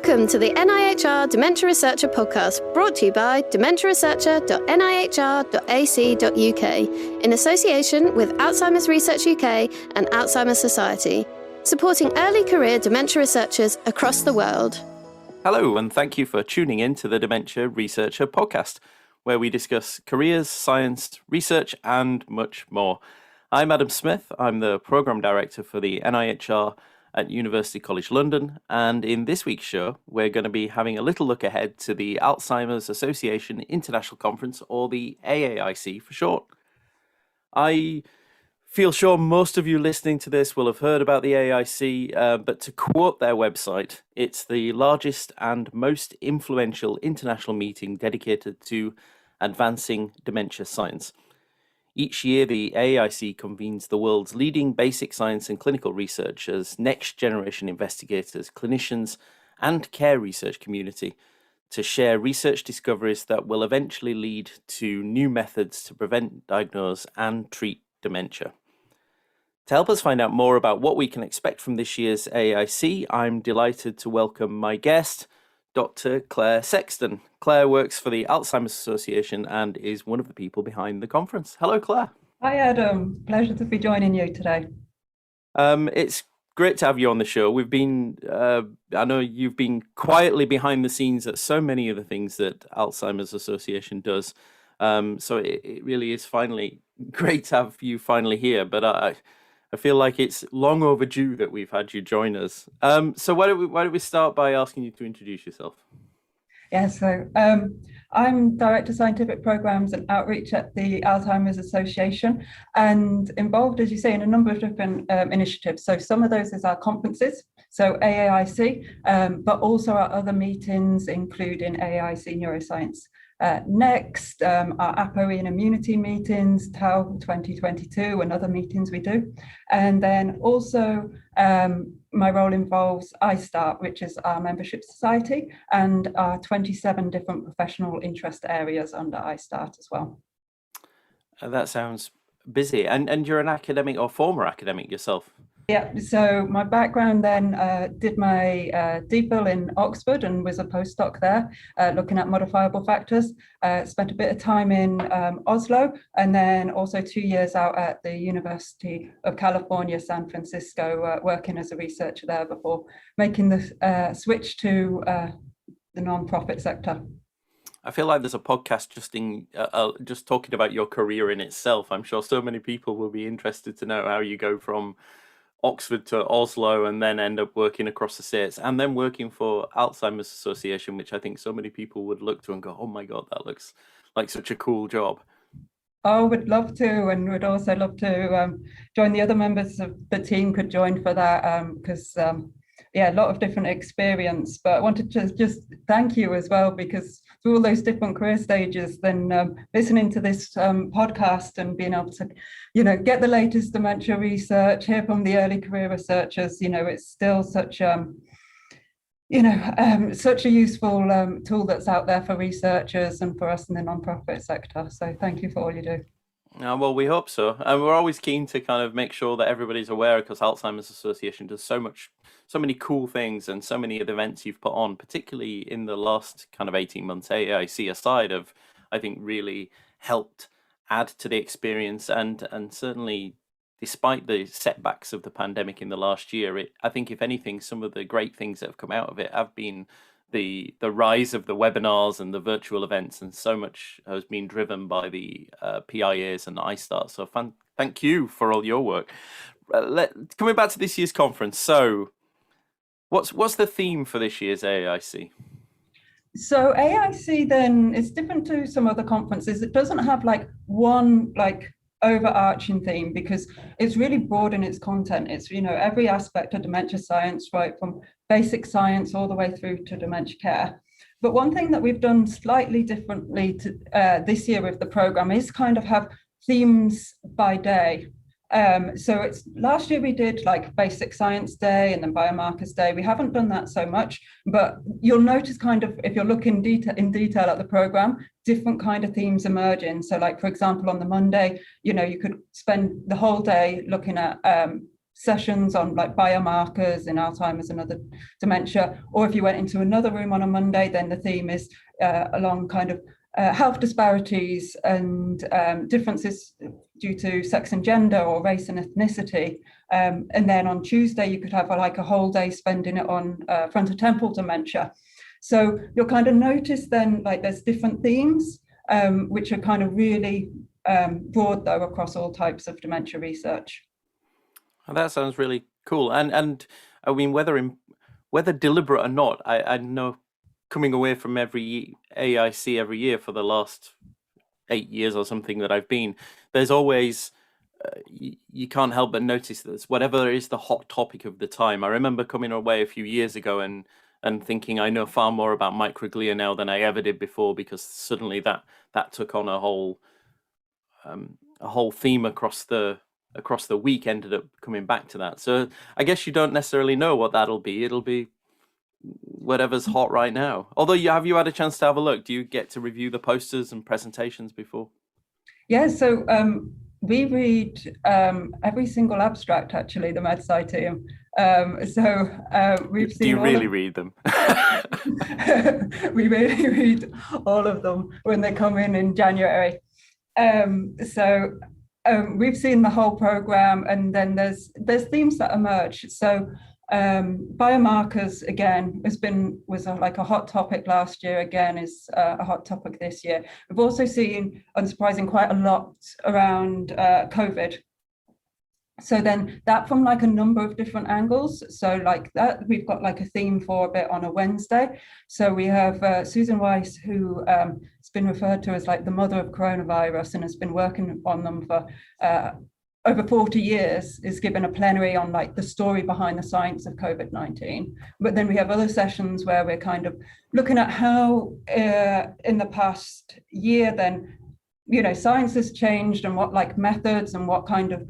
Welcome to the NIHR Dementia Researcher podcast, brought to you by dementiaresearcher.nihr.ac.uk in association with Alzheimer's Research UK and Alzheimer's Society, supporting early career dementia researchers across the world. Hello, and thank you for tuning in to the Dementia Researcher podcast, where we discuss careers, science, research, and much more. I'm Adam Smith. I'm the Programme Director for the NIHR at University College London, and in this week's show, we're going to be having a little look ahead to the Alzheimer's Association International Conference, or the AAIC for short. I feel sure most of you listening to this will have heard about the AAIC, but to quote their website, it's the largest and most influential international meeting dedicated to advancing dementia science. Each year, the AAIC convenes the world's leading basic science and clinical researchers, next-generation investigators, clinicians, and care research community to share research discoveries that will eventually lead to new methods to prevent, diagnose, and treat dementia. To help us find out more about what we can expect from this year's AAIC, I'm delighted to welcome my guest, Dr. Claire Sexton. Claire works for the Alzheimer's Association and is one of the people behind the conference. Hello, Claire. Hi, Adam. Pleasure to be joining you today. It's great to have you on the show. I know you've been quietly behind the scenes at so many of the things that Alzheimer's Association does. So it really is finally great to have you finally here. But I feel like it's long overdue that we've had you join us. So why don't we start by asking you to introduce yourself? Yeah, so I'm Director of Scientific Programs and Outreach at the Alzheimer's Association, and involved, as you say, in a number of different initiatives. So some of those is our conferences, so AAIC, but also our other meetings, including AAIC Neuroscience Next, our APOE and immunity meetings, TAU 2022, and other meetings we do. And then also my role involves ISTAART, which is our membership society, and our 27 different professional interest areas under ISTAART as well. That sounds busy. And you're an academic or former academic yourself? Yeah, so my background then did my DPhil in Oxford and was a postdoc there, looking at modifiable factors. Spent a bit of time in Oslo, and then also 2 years out at the University of California, San Francisco, working as a researcher there before making the switch to the non-profit sector. I feel like there's a podcast just talking about your career in itself. I'm sure so many people will be interested to know how you go from Oxford to Oslo and then end up working across the states and then working for Alzheimer's Association, which I think so many people would look to and go, oh my God, that looks like such a cool job. Oh, would love to, and would also love to join the other members of the team could join for that, because yeah, a lot of different experience, but I wanted to just thank you as well, because through all those different career stages, then listening to this podcast and being able to, get the latest dementia research, hear from the early career researchers, it's still such, such a useful tool that's out there for researchers and for us in the non-profit sector. So thank you for all you do. Well, we hope so. And we're always keen to kind of make sure that everybody's aware, because Alzheimer's Association does so many cool things, and so many of the events you've put on, particularly in the last kind of 18 months, AAIC aside, have, I think, really helped add to the experience. And certainly, despite the setbacks of the pandemic in the last year, I think, if anything, some of the great things that have come out of it have been the rise of the webinars and the virtual events, and so much has been driven by the PIAs and ISTAART. So thank you for all your work. Coming back to this year's conference, so what's the theme for this year's AAIC? So AAIC then is different to some other conferences. It doesn't have one overarching theme, because it's really broad in its content. It's every aspect of dementia science, right from basic science all the way through to dementia care. But one thing that we've done slightly differently to this year with the program is kind of have themes by day. So last year we did basic science day and then biomarkers day. We haven't done that so much, but you'll notice kind of, if you're looking in detail at the program, different kind of themes emerging. So for example, on the Monday, you could spend the whole day looking at sessions on like biomarkers in Alzheimer's and other dementia. Or if you went into another room on a Monday, then the theme is along kind of health disparities and differences due to sex and gender or race and ethnicity. And then on Tuesday, you could have like a whole day spending it on fronto-temporal dementia. So you'll kind of notice then like there's different themes, which are kind of really broad though across all types of dementia research. Well, that sounds really cool. And I mean, whether deliberate or not, I know coming away from every AAIC every year for the last 8 years or something that I've been, there's always, you can't help but notice this, whatever is the hot topic of the time. I remember coming away a few years ago and thinking I know far more about microglia now than I ever did before, because suddenly that took on a whole theme across the week, ended up coming back to that. So I guess you don't necessarily know what that'll be. It'll be whatever's hot right now. Although have you had a chance to have a look? Do you get to review the posters and presentations before? Yeah, so we read every single abstract, actually, the MedSci team. We've seen. Do you really read them? We really read all of them when they come in January. We've seen the whole program, and then there's themes that emerge. So biomarkers again was like a hot topic last year, again is a hot topic this year. We've also seen, unsurprising, quite a lot around COVID. So then that from like a number of different angles. So like that, we've got like a theme for a bit on a Wednesday. So we have Susan Weiss, who has been referred to as like the mother of coronavirus and has been working on them for over 40 years, is given a plenary on like the story behind the science of COVID-19. But then we have other sessions where we're kind of looking at how in the past year then, science has changed and what like methods and what kind of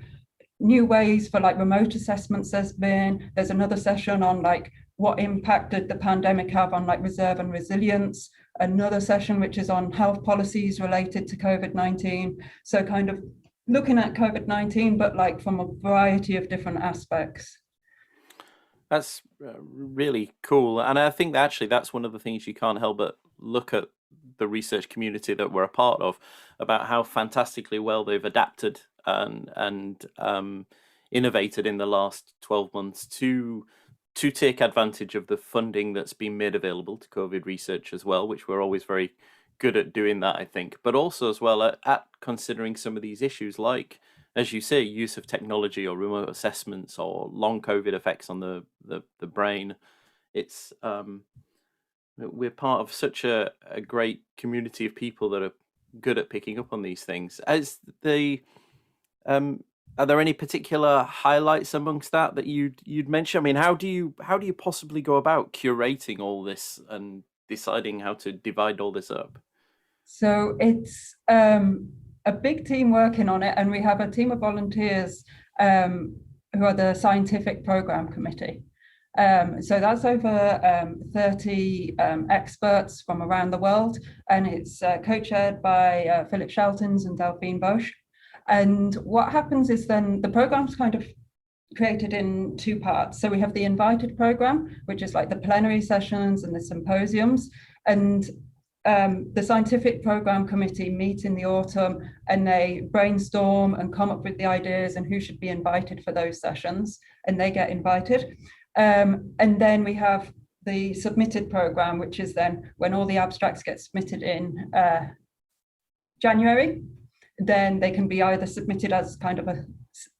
new ways for like remote assessments there's been. There's another session on like what impact did the pandemic have on like reserve and resilience. Another session which is on health policies related to COVID-19. So kind of looking at COVID-19, but like from a variety of different aspects. That's really cool. And I think that actually that's one of the things you can't help but look at the research community that we're a part of, about how fantastically well they've adapted and innovated in the last 12 months to take advantage of the funding that's been made available to COVID research as well, which we're always very good at doing that, I think, but also as well at considering some of these issues like, as you say, use of technology or remote assessments or long COVID effects on the brain. It's we're part of such a great community of people that are good at picking up on these things. As are there any particular highlights amongst that you'd mention? I mean, how do you possibly go about curating all this and deciding how to divide all this up? So it's a big team working on it, and we have a team of volunteers who are the scientific program committee. So that's over 30 experts from around the world, and it's co-chaired by Philip Sheltons and Delphine Bosch. And what happens is then the program's kind of created in two parts. So we have the invited program, which is like the plenary sessions and the symposiums, and the scientific program committee meet in the autumn and they brainstorm and come up with the ideas and who should be invited for those sessions, and they get invited. And then we have the submitted program, which is then when all the abstracts get submitted in January, then they can be either submitted as kind of a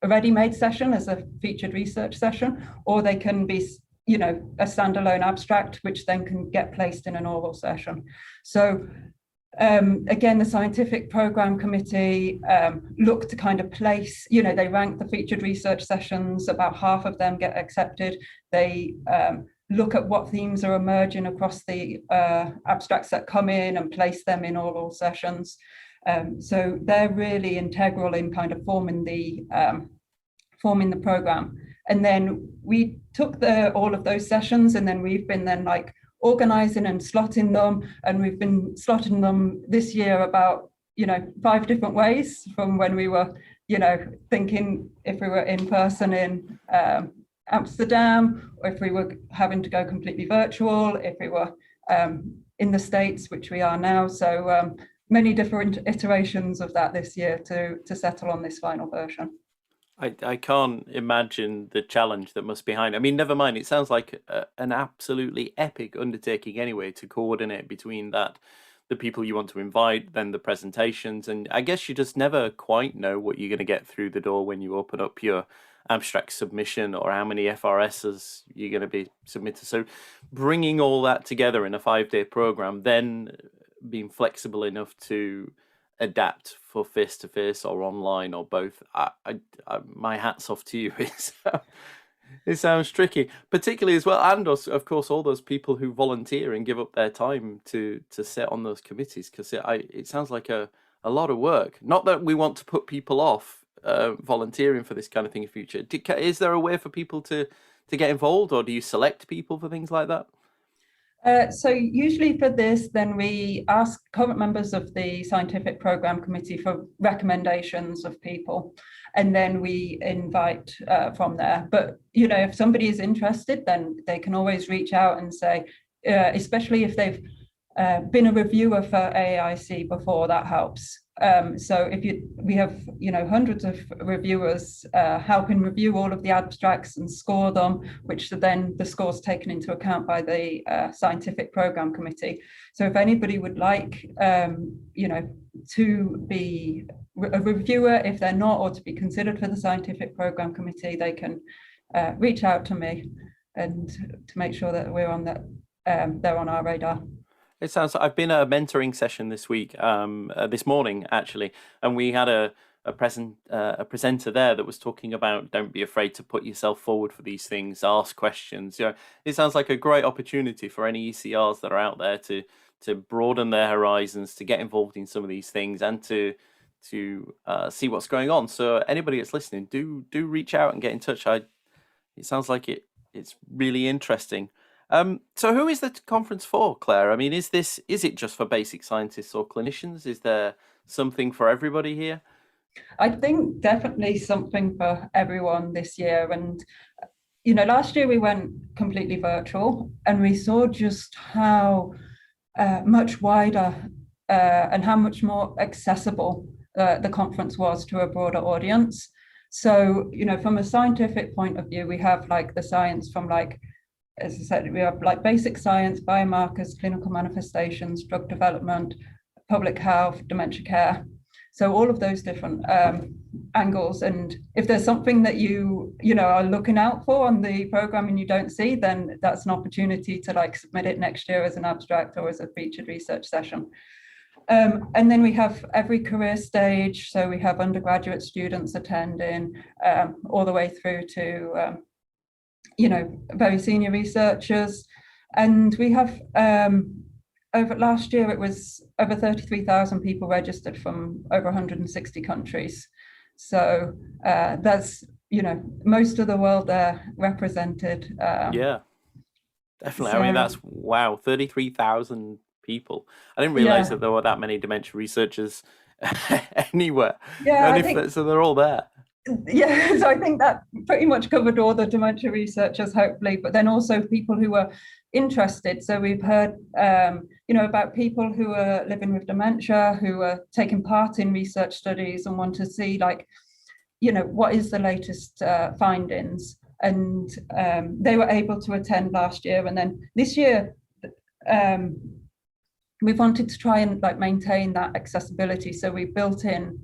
ready-made session, as a featured research session, or they can be a standalone abstract, which then can get placed in an oral session. So again, the scientific program committee look to kind of place, they rank the featured research sessions, about half of them get accepted. They look at what themes are emerging across the abstracts that come in and place them in oral sessions. So they're really integral in kind of forming the program. And then we took all of those sessions, and then we've been then like organizing and slotting them, and we've been slotting them this year about 5 different ways from when we were thinking if we were in person in Amsterdam, or if we were having to go completely virtual, if we were in the States, which we are now. So many different iterations of that this year to settle on this final version. I can't imagine the challenge that must be behind. I mean, never mind. It sounds like an absolutely epic undertaking anyway to coordinate between that, the people you want to invite, then the presentations, and I guess you just never quite know what you're going to get through the door when you open up your abstract submission, or how many FRSs you're going to be submitted. So bringing all that together in a 5-day program, then being flexible enough to adapt for face-to-face or online or both, my hat's off to you. It sounds tricky, particularly as well, and of course all those people who volunteer and give up their time to sit on those committees, because it sounds like a lot of work. Not that we want to put people off volunteering for this kind of thing in future. Is there a way for people to get involved, or do you select people for things like that? So usually for this, then we ask current members of the scientific program committee for recommendations of people, and then we invite from there. But, if somebody is interested, then they can always reach out and say, especially if they've been a reviewer for AAIC before, that helps. So we have hundreds of reviewers helping review all of the abstracts and score them, which are then the scores taken into account by the scientific program committee. So if anybody would like to be a reviewer, if they're not, or to be considered for the scientific program committee, they can reach out to me, and to make sure that we're on that, they're on our radar. It sounds like I've been at a mentoring session this week, this morning actually, and we had a presenter there that was talking about, don't be afraid to put yourself forward for these things, ask questions. It sounds like a great opportunity for any ECRs that are out there to broaden their horizons, to get involved in some of these things, and to see what's going on. So anybody that's listening, do reach out and get in touch. It sounds like it's really interesting. So who is the conference for, Claire? I mean, is it just for basic scientists or clinicians? Is there something for everybody here? I think definitely something for everyone this year. And, last year we went completely virtual, and we saw just how much wider and how much more accessible the conference was to a broader audience. So, from a scientific point of view, we have the science from as I said, we have basic science, biomarkers, clinical manifestations, drug development, public health, dementia care. So all of those different angles. And if there's something that you are looking out for on the program and you don't see, then that's an opportunity to submit it next year as an abstract or as a featured research session. And then we have every career stage. So we have undergraduate students attending all the way through to very senior researchers. And we have over last year, it was over 33,000 people registered from over 160 countries. So that's, most of the world there represented. Yeah, definitely. So, I mean, that's, wow, 33,000 people. I didn't realize that there were that many dementia researchers anywhere. Yeah, so they're all there. Yeah, so I think that pretty much covered all the dementia researchers, hopefully, but then also people who were interested. So we've heard, about people who are living with dementia, who are taking part in research studies and want to see, what is the latest findings. And they were able to attend last year. And then this year, we wanted to try and maintain that accessibility. So we built in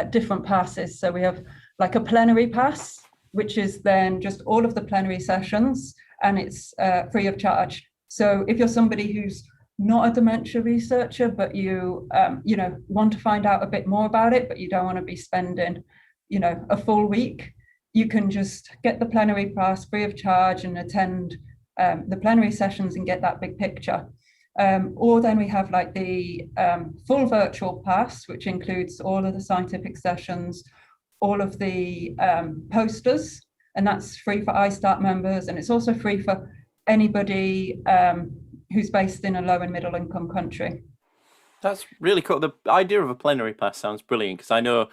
different passes. So we have a plenary pass, which is then just all of the plenary sessions, and it's free of charge. So if you're somebody who's not a dementia researcher, but you want to find out a bit more about it, but you don't want to be spending a full week, you can just get the plenary pass free of charge and attend the plenary sessions and get that big picture. Or then we have the full virtual pass, which includes all of the scientific sessions, all of the posters, and that's free for ISTAART members, and it's also free for anybody who's based in a low and middle income country. That's really cool. The idea of a plenary pass sounds brilliant, because I know,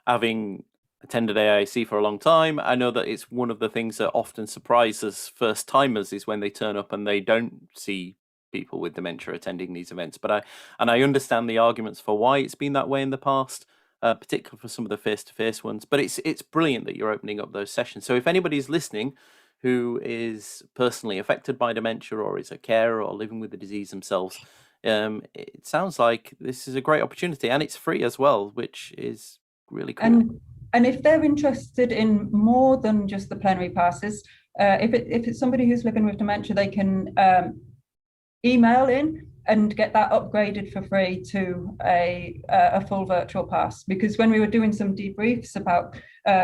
having attended AAIC for a long time. I know that it's one of the things that often surprises first timers is when they turn up and they don't see people with dementia attending these events. But I understand the arguments for why it's been that way in the past, particularly for some of the face-to-face ones. But it's brilliant that you're opening up those sessions. So if anybody's listening who is personally affected by dementia or is a carer or living with the disease themselves, it sounds like this is a great opportunity, and it's free as well, which is really cool. And if they're interested in more than just the plenary passes, if it's somebody who's living with dementia, they can email in and get that upgraded for free to a full virtual pass. Because when we were doing some debriefs about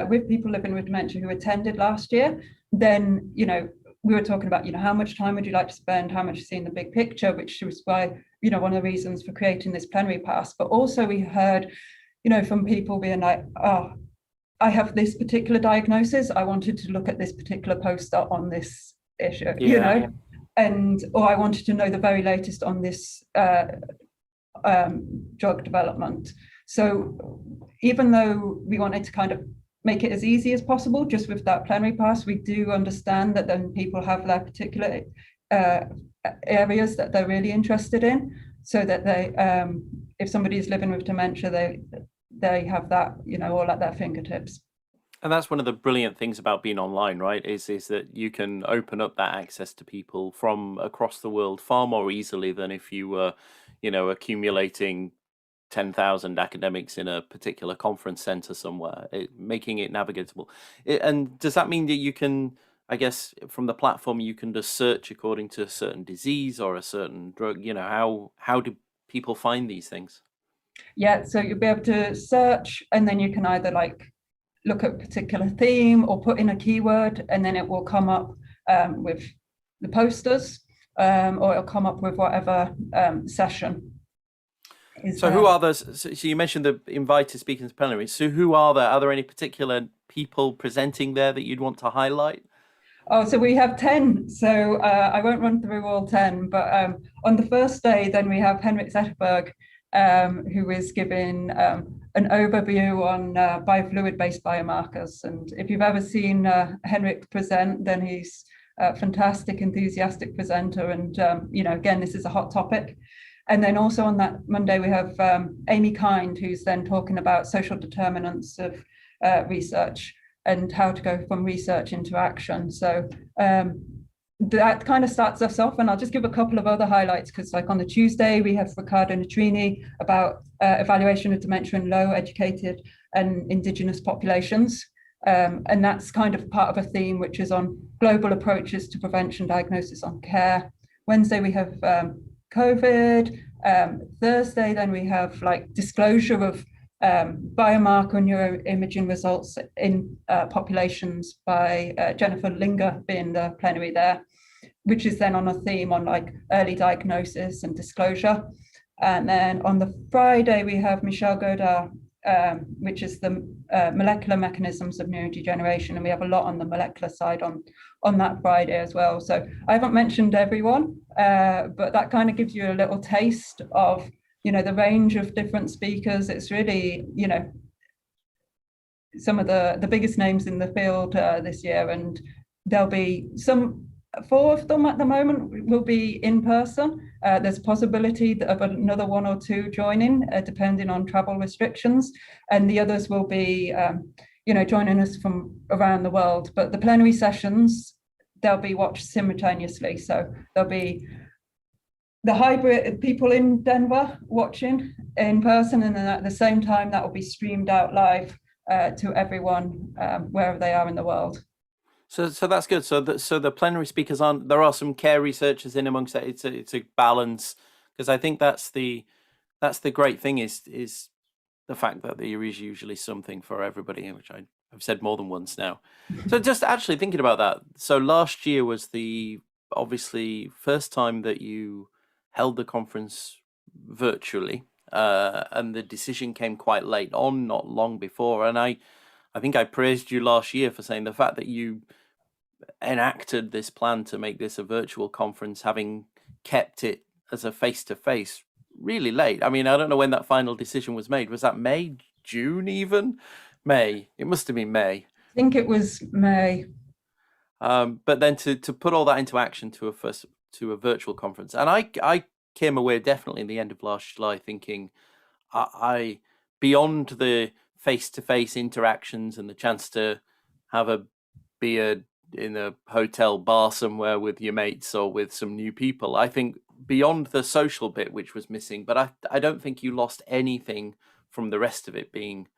with people living with dementia who attended last year, then we were talking about how much time would you like to spend, how much seeing the big picture, which was why one of the reasons for creating this plenary pass. But also we heard from people being like, oh, I have this particular diagnosis, I wanted to look at this particular poster on this issue, or I wanted to know the very latest on this drug development. So even though we wanted to kind of make it as easy as possible just with that plenary pass, we do understand that then people have their particular areas that they're really interested in, so that they if somebody is living with dementia, they have that all at their fingertips. And that's one of the brilliant things about being online, right, is that you can open up that access to people from across the world far more easily than if you were accumulating 10,000 academics in a particular conference center somewhere, making it navigatable. And does that mean that you can, I guess, from the platform, you can just search according to a certain disease or a certain drug? How do people find these things? Yeah, so you'll be able to search, and then you can either look at a particular theme or put in a keyword, and then it will come up with the posters, or it'll come up with whatever session. So who are those? So you mentioned the invited speakers and plenary. So who are there? Are there any particular people presenting there that you'd want to highlight? Oh, so we have 10. So I won't run through all 10, but on the first day, then we have Henrik Zetterberg, who is giving an overview on biofluid-based biomarkers. And if you've ever seen Henrik present, then he's a fantastic, enthusiastic presenter. And, again, this is a hot topic. And then also on that Monday, we have Amy Kind, who's then talking about social determinants of research and how to go from research into action. So that kind of starts us off, and I'll just give a couple of other highlights, because on the Tuesday we have Riccardo Nitrini about evaluation of dementia in low educated and indigenous populations, and that's kind of part of a theme which is on global approaches to prevention, diagnosis, on care. Wednesday we have COVID. Thursday then we have disclosure of biomarker neuroimaging results in populations by Jennifer Linger being the plenary there, which is then on a theme on early diagnosis and disclosure. And then on the Friday, we have Michel Godard, which is the molecular mechanisms of neurodegeneration. And we have a lot on the molecular side on that Friday as well. So I haven't mentioned everyone, but that kind of gives you a little taste of the range of different speakers. It's really, some of the biggest names in the field this year, and there'll be 4 of them at the moment will be in person. There's a possibility of another 1 or 2 joining, depending on travel restrictions, and the others will be, joining us from around the world. But the plenary sessions, they'll be watched simultaneously. So there'll be the hybrid people in Denver watching in person, and then at the same time that will be streamed out live to everyone wherever they are in the world. So that's good. So the plenary speakers there are some care researchers in amongst that. It's a balance, because I think that's the great thing is the fact that there is usually something for everybody, which I've said more than once now. So just actually thinking about that. So last year was the obviously first time that you held the conference virtually, and the decision came quite late on, not long before. And I think I praised you last year for saying the fact that you enacted this plan to make this a virtual conference, having kept it as a face-to-face really late. I mean, I don't know when that final decision was made. Was that May, June even? May. It must have been May. I think it was May. But then to put all that into action to a virtual conference, and I came away definitely in the end of last July thinking, I beyond the face-to-face interactions and the chance to have a beer in a hotel bar somewhere with your mates or with some new people, I think beyond the social bit, which was missing, but I don't think you lost anything from the rest of it being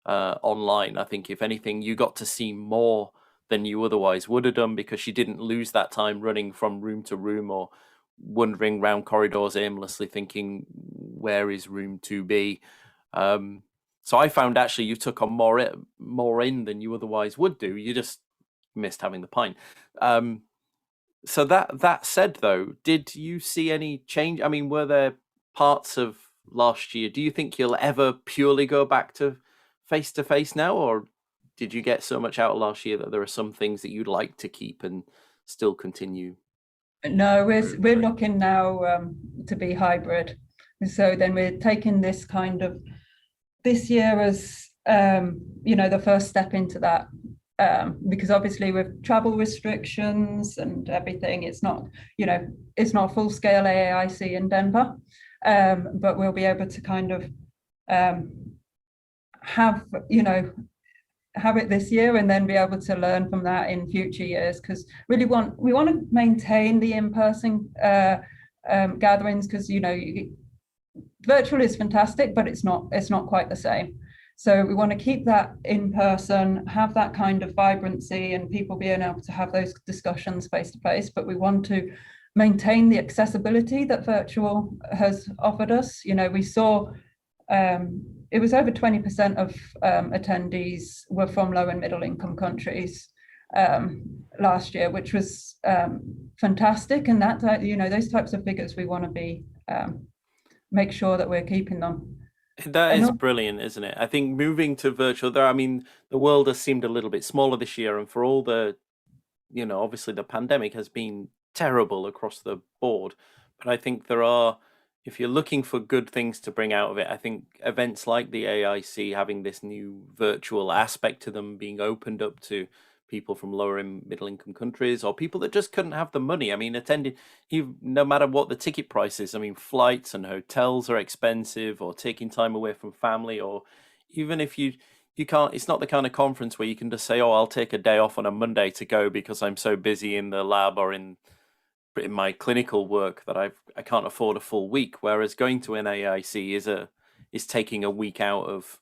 online. I think if anything, you got to see more than you otherwise would have done because you didn't lose that time running from room to room or wandering round corridors aimlessly thinking, where is room 2B? So I found actually you took on more in than you otherwise would do. You just missed having the pint. So that said, though, did you see any change? I mean, were there parts of last year? Do you think you'll ever purely go back to face now, or did you get so much out of last year that there are some things that you'd like to keep and still continue? No, we're looking now to be hybrid. So then we're taking this year as the first step into that. Because obviously with travel restrictions and everything, it's not full scale AAIC in Denver, but we'll be able to have it this year and then be able to learn from that in future years, because we want to maintain the in-person gatherings, because virtual is fantastic, but it's not quite the same. So we want to keep that in person, have that kind of vibrancy and people being able to have those discussions face to face, but we want to maintain the accessibility that virtual has offered us. We saw it was over 20% of attendees were from low and middle income countries last year, which was fantastic. And that, those types of figures, we want to make sure that we're keeping them. That is brilliant, isn't it? I think moving to virtual there, I mean, the world has seemed a little bit smaller this year, and for all the, obviously the pandemic has been terrible across the board, but I think there are, if you're looking for good things to bring out of it, I think events like the AAIC having this new virtual aspect to them, being opened up to people from lower and middle income countries or people that just couldn't have the money. I mean, attending, no matter what the ticket price is, I mean, flights and hotels are expensive, or taking time away from family, or even if you can't, it's not the kind of conference where you can just say, oh, I'll take a day off on a Monday to go because I'm so busy in the lab or in my clinical work that I can't afford a full week. Whereas going to an AAIC is taking a week out of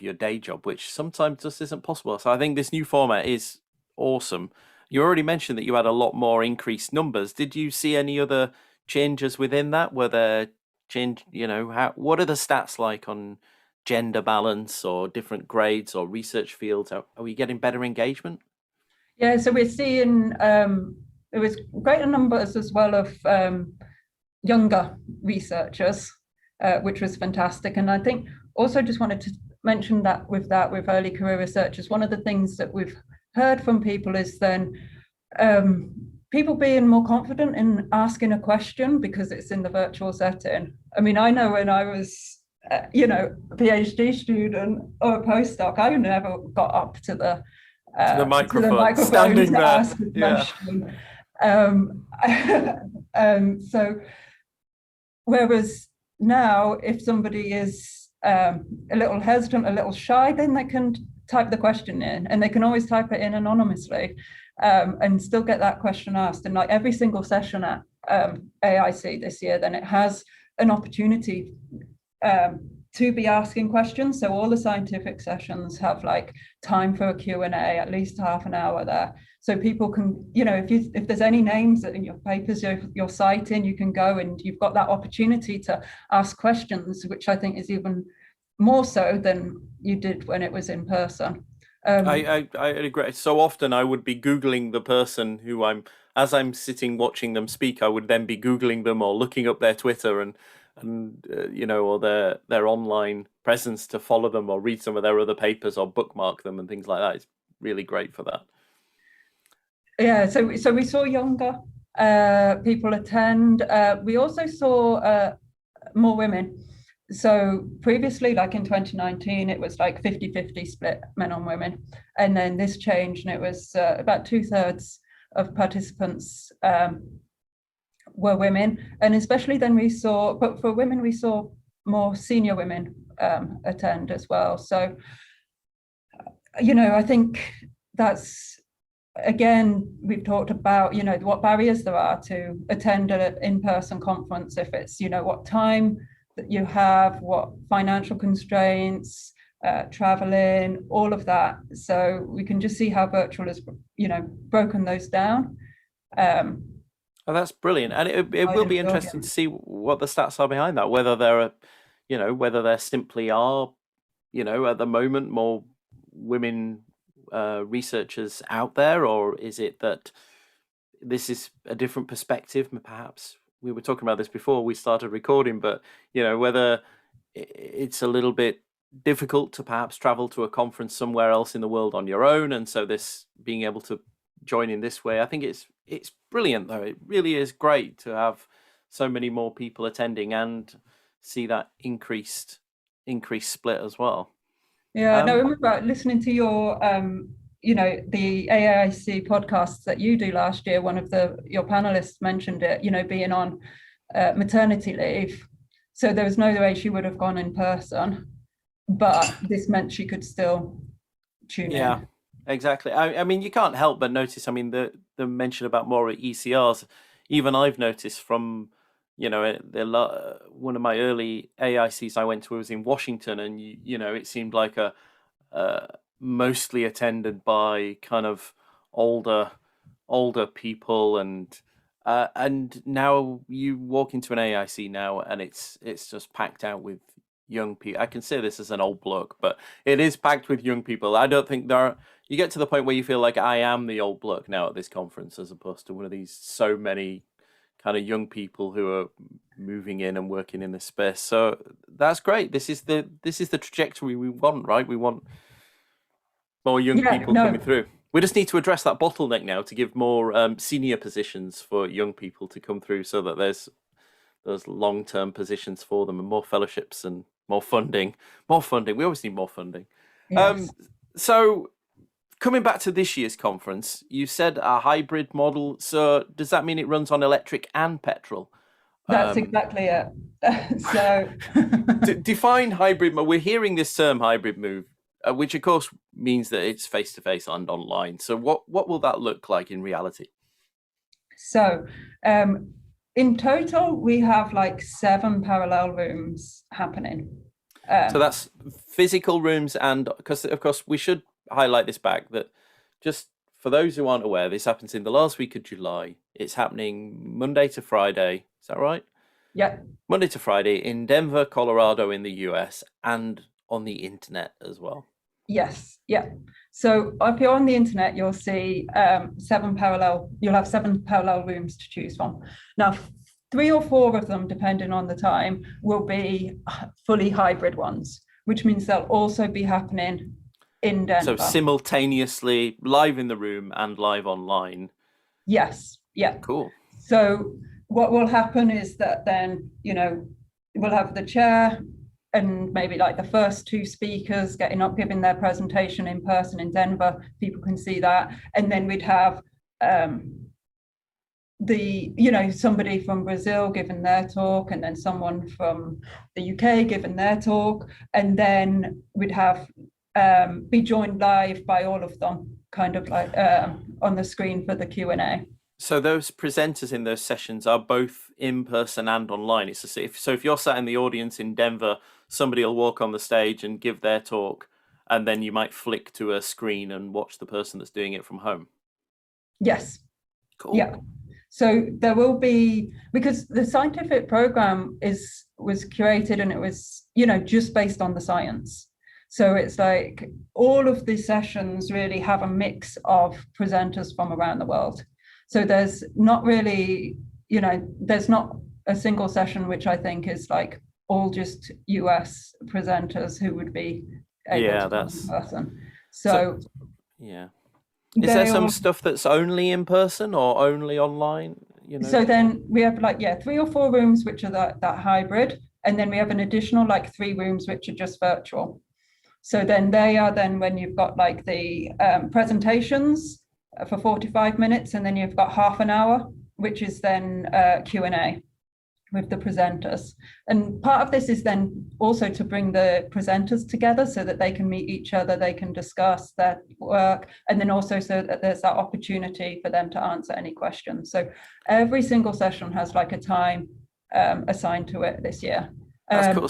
your day job, which sometimes just isn't possible. So I think this new format is awesome. You already mentioned that you had a lot more increased numbers. Did you see any other changes within that? Were there what are the stats like on gender balance or different grades or research fields? Are we getting better engagement? Yeah, so we're seeing there was greater numbers as well of younger researchers, which was fantastic. And I think also just wanted to mention that with early career researchers, one of the things that we've heard from people is then people being more confident in asking a question because it's in the virtual setting. I mean, I know when I was, a PhD student or a postdoc, I never got up to the microphone standing to there. ask a question. So whereas now, if somebody is a little hesitant, a little shy, then they can type the question in, and they can always type it in anonymously and still get that question asked. And like every single session at AAIC this year, then it has an opportunity to be asking questions. So all the scientific sessions have like time for a Q&A, at least half an hour there. So people can, if there's any names that in your papers you're citing, you can go and you've got that opportunity to ask questions, which I think is even more so than you did when it was in person. I agree. So often I would be Googling the person who as I'm sitting watching them speak, I would then be Googling them or looking up their Twitter and or their online presence to follow them or read some of their other papers or bookmark them and things like that. It's really great for that. Yeah, so we saw younger people attend. We also saw more women. So previously, like in 2019, it was like 50-50 split men on women. And then this changed, and it was about 2/3 of participants were women. And especially then we saw, but for women, we saw more senior women attend as well. So, I think that's, again, we've talked about, what barriers there are to attend an in-person conference, if it's, what time that you have, what financial constraints, traveling, all of that. So we can just see how virtual has, broken those down. Oh, that's brilliant. And it will be interesting to see what the stats are behind that, whether there are, whether there simply are, at the moment, more women researchers out there, or is it that this is a different perspective? Perhaps we were talking about this before we started recording, but whether it's a little bit difficult to perhaps travel to a conference somewhere else in the world on your own, and so this being able to join in this way, I think it's brilliant, though. It really is great to have so many more people attending and see that increased split as well. Yeah, no, I remember listening to your, the AAIC podcasts that you do last year. One of your panelists mentioned it, being on maternity leave. So there was no way she would have gone in person, but this meant she could still tune in. Yeah, exactly. I mean, you can't help but notice, I mean, the mention about more ECRs, even I've noticed from, one of my early AICs I went to was in Washington, and it seemed like a mostly attended by kind of older people, and now you walk into an AIC now and it's just packed out with young people. I consider this as an old bloke, but it is packed with young people. I don't think you get to the point where you feel like I am the old bloke now at this conference, as opposed to one of these so many kind of young people who are moving in and working in this space. So that's great. This is the trajectory we want, right? We want more young people coming through. We just need to address that bottleneck now to give more senior positions for young people to come through, so that there's those long-term positions for them, and more fellowships and more funding. We always need more funding. Yes. So coming back to this year's conference, you said a hybrid model. So does that mean it runs on electric and petrol? That's exactly it. So define hybrid. We're hearing this term hybrid move, which of course means that it's face-to-face and online. So what will that look like in reality? So in total, we have like 7 parallel rooms happening. So that's physical rooms, and because of course we should highlight this back, that just for those who aren't aware, this happens in the last week of July. It's happening Monday to Friday. Is that right? Yeah. Monday to Friday in Denver, Colorado in the US, and on the internet as well. Yes. Yeah. So if you're on the internet, you'll see you'll have 7 parallel rooms to choose from. Now, 3 or 4 of them, depending on the time, will be fully hybrid ones, which means they'll also be happening in Denver. So simultaneously live in the room and live online. Yes. Yeah. Cool. So what will happen is that then, we'll have the chair and maybe like the first 2 speakers getting up, giving their presentation in person in Denver. People can see that. And then we'd have somebody from Brazil giving their talk, and then someone from the UK giving their talk. And then we'd have be joined live by all of them, kind of like on the screen for the Q&A. So those presenters in those sessions are both in person and online. If you're sat in the audience in Denver, somebody will walk on the stage and give their talk, and then you might flick to a screen and watch the person that's doing it from home. Yes. Cool. Yeah. So there will be, because the scientific program was curated, and it was, just based on the science. So it's like all of these sessions really have a mix of presenters from around the world. So there's not really, there's not a single session which I think is like all just US presenters who would be able to come in person. So yeah. Is there some stuff that's only in person or only online? So then we have 3 or 4 rooms which are that hybrid, And then we have an additional like 3 rooms which are just virtual. So then they are then when you've got like the presentations for 45 minutes, and then you've got half an hour, which is then Q&A with the presenters. And part of this is then also to bring the presenters together so that they can meet each other, they can discuss their work, and then also so that there's that opportunity for them to answer any questions. So every single session has like a time assigned to it this year. That's cool.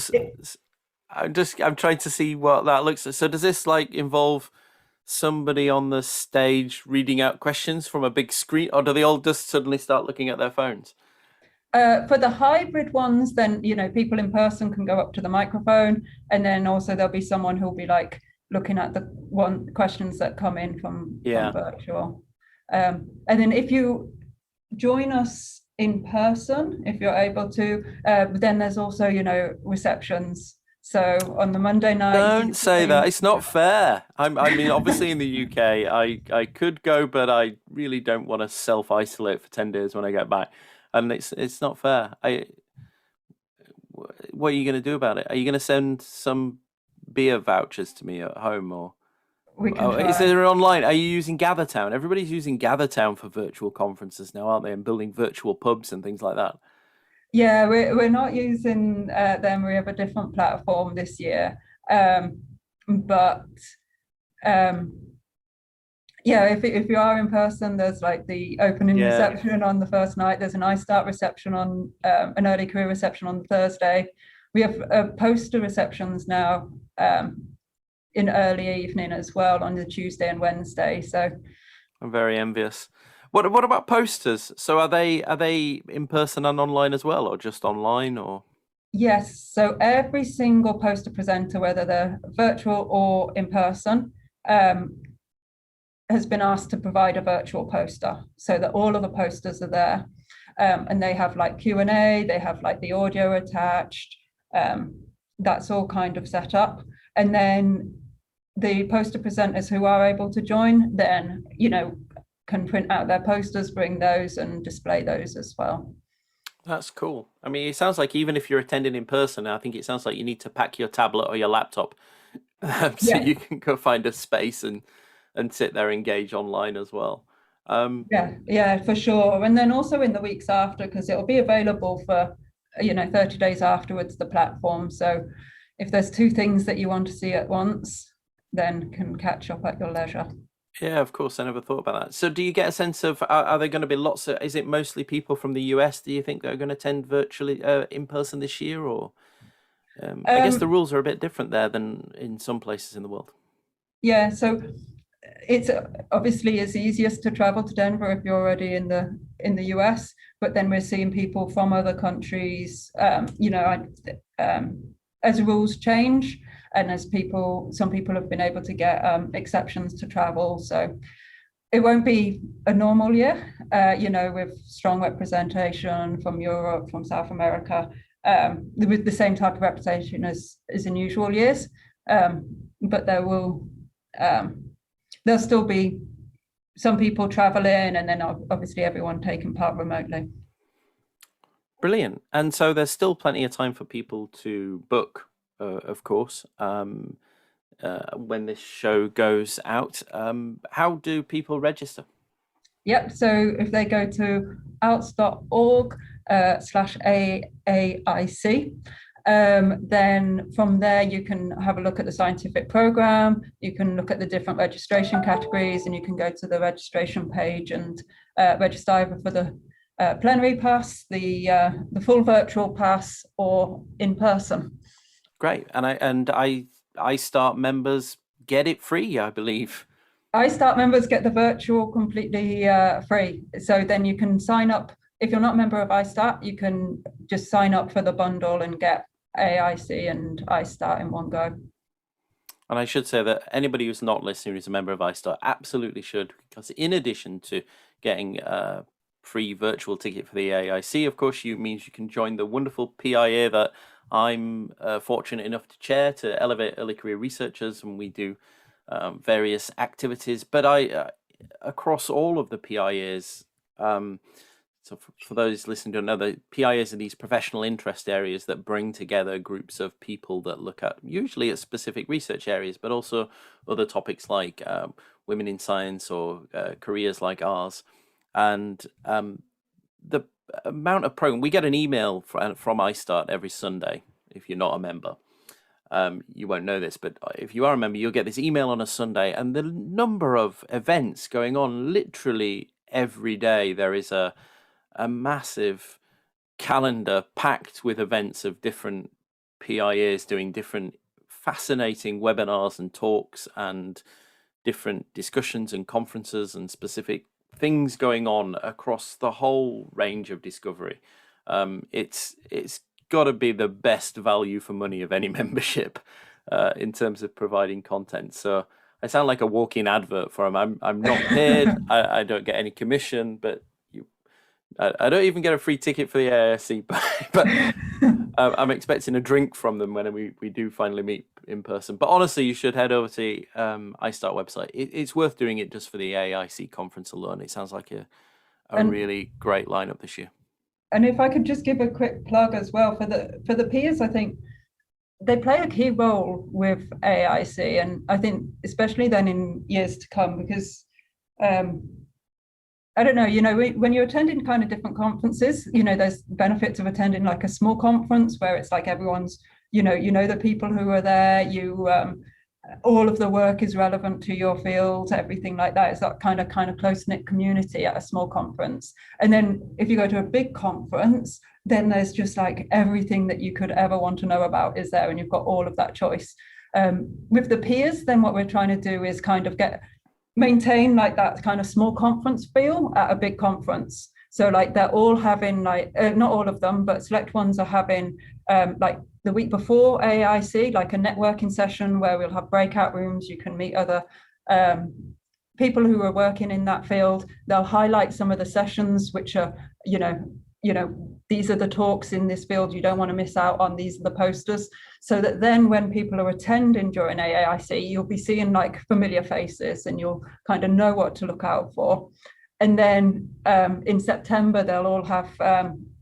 I'm trying to see what that looks like. So does this like involve somebody on the stage reading out questions from a big screen, or do they all just suddenly start looking at their phones? For the hybrid ones, then, you know, people in person can go up to the microphone, and then also there'll be someone who'll be like looking at the questions that come in from virtual. And then if you join us in person, if you're able to, then there's also, you know, receptions. So on the Monday night. Don't say that. It's not fair. I mean, obviously in the UK, I could go, but I really don't want to self-isolate for 10 days when I get back. And it's not fair. What are you going to do about it? Are you going to send some beer vouchers to me at home, or is there online? Are you using GatherTown? Everybody's using GatherTown for virtual conferences now, aren't they? And building virtual pubs and things like that. Yeah, we're not using them. We have a different platform this year, yeah, if you are in person, there's like the opening reception on the first night. There's an ISTAART reception on an early career reception on Thursday. We have poster receptions now in early evening as well on the Tuesday and Wednesday. So I'm very envious. What about posters? So are they in person and online as well, or just online, or? Yes. So every single poster presenter, whether they're virtual or in person, has been asked to provide a virtual poster, so that all of the posters are there, and they have like Q&A, they have like the audio attached, that's all kind of set up. And then the poster presenters who are able to join then, you know, can print out their posters, bring those and display those as well. That's cool. I mean, it sounds like even if you're attending in person, I think it sounds like you need to pack your tablet or your laptop so you can go find a space and sit there, engage online as well. Yeah, for sure. And then also in the weeks after, because it'll be available for, you know, 30 days afterwards, the platform. So if there's 2 things that you want to see at once, then can catch up at your leisure. Yeah, of course. I never thought about that. So do you get a sense of, are there going to be lots of, is it mostly people from the US, do you think, that are going to attend virtually in person this year? Or I guess the rules are a bit different there than in some places in the world. Yeah, so it's obviously it's easiest to travel to Denver if you're already in the US, but then we're seeing people from other countries, you know, as rules change, and as some people have been able to get exceptions to travel. So it won't be a normal year, you know, with strong representation from Europe, from South America, with the same type of representation as in usual years. But there'll still be some people traveling, and then obviously everyone taking part remotely. Brilliant. And so there's still plenty of time for people to book, of course, when this show goes out. How do people register? Yep. So if they go to alts.org/AAIC, then from there you can have a look at the scientific program, you can look at the different registration categories, and you can go to the registration page and register either for the plenary pass, the full virtual pass, or in person. Great. And ISTAART members get it free, I believe. ISTAART members get the virtual completely free. So then you can sign up. If you're not a member of ISTAART, you can just sign up for the bundle and get AAIC and ISTAART in one go. And I should say that anybody who's not listening who's a member of ISTAART absolutely should, because in addition to getting a free virtual ticket for the AAIC, of course, means you can join the wonderful PIA that I'm fortunate enough to chair, to elevate early career researchers, and we do various activities. But across all of the PIAs, So for those listening to know, the PIAs are these professional interest areas that bring together groups of people that look at usually at specific research areas, but also other topics like women in science or careers like ours. And the amount of program, we get an email from ISTAART every Sunday. If you're not a member, you won't know this, but if you are a member, you'll get this email on a Sunday, and the number of events going on literally every day. There is a massive calendar packed with events of different PIAs doing different fascinating webinars and talks and different discussions and conferences and specific things going on across the whole range of discovery. It's got to be the best value for money of any membership in terms of providing content. So I sound like a walking advert for them. I'm not paid. I don't get any commission, but I don't even get a free ticket for the AAIC, but I'm expecting a drink from them when we do finally meet in person. But honestly, you should head over to the ISTAART website. It's worth doing it just for the AAIC conference alone. It sounds like a really great lineup this year. And if I could just give a quick plug as well for the peers, I think they play a key role with AAIC, and I think especially then in years to come, because I don't know, when you're attending kind of different conferences, there's benefits of attending like a small conference where it's like everyone's, the people who are there, all of the work is relevant to your field, everything like that. It's that kind of close-knit community at a small conference. And then if you go to a big conference, then there's just like everything that you could ever want to know about is there, and you've got all of that choice. With the peers, then what we're trying to do is kind of maintain like that kind of small conference feel at a big conference. So like they're all having like, not all of them, but select ones are having like the week before AAIC, like a networking session where we'll have breakout rooms. You can meet other people who are working in that field. They'll highlight some of the sessions, which are, these are the talks in this field you don't want to miss out on. These are the posters. So that then when people are attending during AAIC, you'll be seeing like familiar faces and you'll kind of know what to look out for. And then in September, they'll all have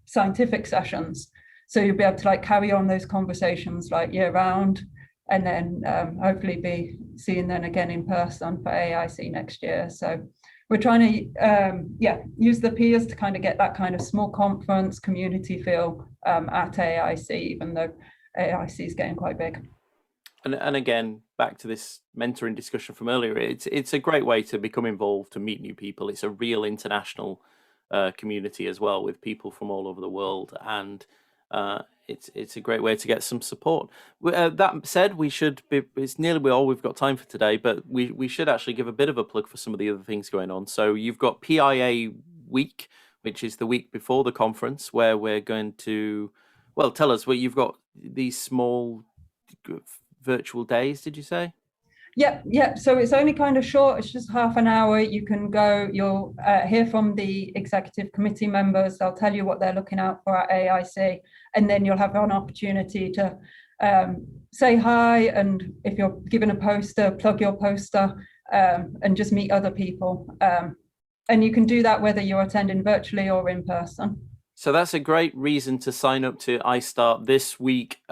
scientific sessions. So you'll be able to like carry on those conversations like year round, and then hopefully be seeing them again in person for AAIC next year. So we're trying to use the peers to kind of get that kind of small conference community feel at AAIC, even though AAIC is getting quite big. And again, back to this mentoring discussion from earlier, it's a great way to become involved, to meet new people. It's a real international community as well, with people from all over the world, and it's a great way to get some support. That said, it's nearly all we've got time for today, but we should actually give a bit of a plug for some of the other things going on. So you've got PIA Week, which is the week before the conference, where we're going to, well, tell us, where you've got these small virtual days, did you say? Yeah. So it's only kind of short. It's just half an hour. You can go, you'll hear from the executive committee members. They'll tell you what they're looking out for at AAIC. And then you'll have an opportunity to say hi. And if you're given a poster, plug your poster and just meet other people. And you can do that whether you're attending virtually or in person. So that's a great reason to sign up to ISTAART this week,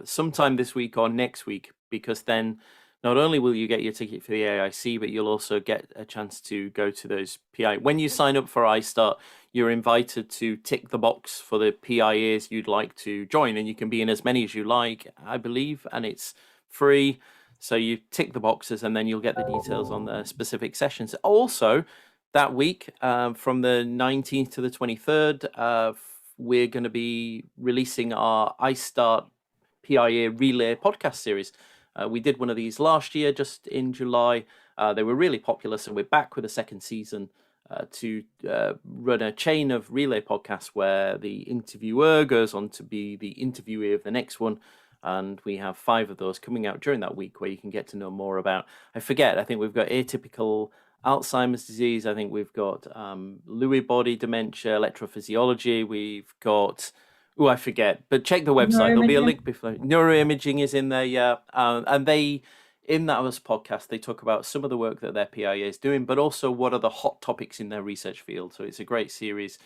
sometime this week or next week, because then not only will you get your ticket for the AAIC, but you'll also get a chance to go to those PI. When you sign up for ISTAART, you're invited to tick the box for the PIAs you'd like to join, and you can be in as many as you like, I believe, and it's free. So you tick the boxes, and then you'll get the details on the specific sessions. Also, that week, from the 19th to the 23rd, we're going to be releasing our ISTAART PIA Relay podcast series. We did one of these last year, just in July. They were really popular, so we're back with a second season to run a chain of relay podcasts where the interviewer goes on to be the interviewee of the next one. And we have 5 of those coming out during that week, where you can get to know more about, I think we've got atypical Alzheimer's disease. I think we've got Lewy body dementia, electrophysiology. We've got, I forget, but check the website. There'll be a link before. Neuroimaging is in there, yeah. And in that podcast, they talk about some of the work that their PIA is doing, but also what are the hot topics in their research field. So it's a great series.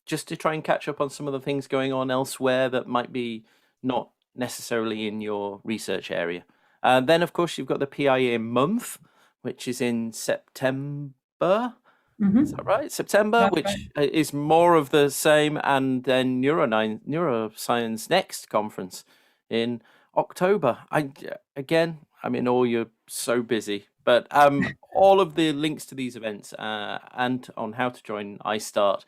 just to try and catch up on some of the things going on elsewhere that might be not necessarily in your research area. Then, of course, you've got the PIA month, which is in September. Is that right? September, That's which is more of the same, and then Neuroscience Next conference in October. I mean, you're so busy, but all of the links to these events and on how to join ISTAART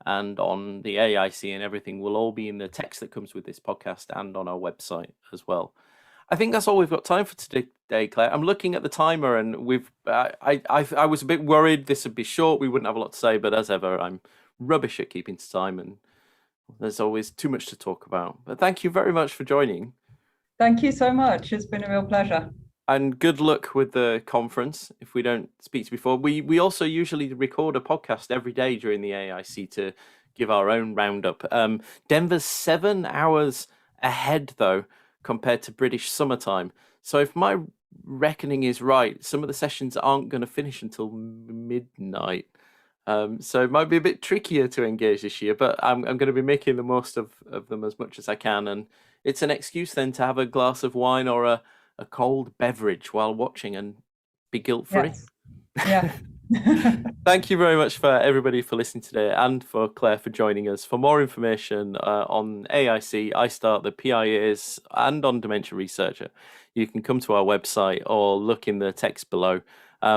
and on the AAIC and everything will all be in the text that comes with this podcast and on our website as well. I think that's all we've got time for today, Claire. I'm looking at the timer, and I was a bit worried this would be short. We wouldn't have a lot to say, but as ever, I'm rubbish at keeping to time, and there's always too much to talk about. But thank you very much for joining. Thank you so much. It's been a real pleasure. And good luck with the conference. If we don't speak to you before, we also usually record a podcast every day during the AAIC to give our own roundup. Denver's 7 hours ahead, though, compared to British summertime. So if my reckoning is right, some of the sessions aren't going to finish until midnight. So it might be a bit trickier to engage this year, but I'm going to be making the most of them as much as I can. And it's an excuse then to have a glass of wine or a cold beverage while watching and be guilt-free. Yes. Yeah. Thank you very much for everybody for listening today, and for Claire for joining us. For more information on AAIC, ISTAART, the PIAs, and on Dementia Researcher, you can come to our website or look in the text below.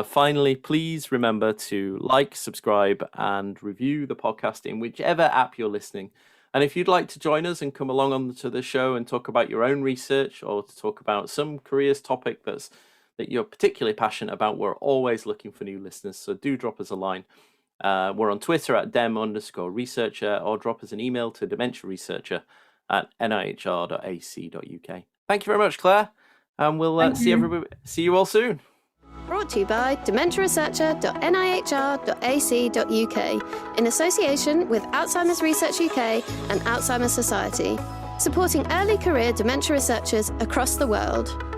Finally, please remember to like, subscribe, and review the podcast in whichever app you're listening. And if you'd like to join us and come along onto the show and talk about your own research, or to talk about some careers topic that you're particularly passionate about, we're always looking for new listeners. So do drop us a line. We're on Twitter at dem_researcher, or drop us an email to dementiaresearcher@nihr.ac.uk. Thank you very much, Claire. And we'll see you all soon. Brought to you by dementiaresearcher.nihr.ac.uk in association with Alzheimer's Research UK and Alzheimer's Society, supporting early career dementia researchers across the world.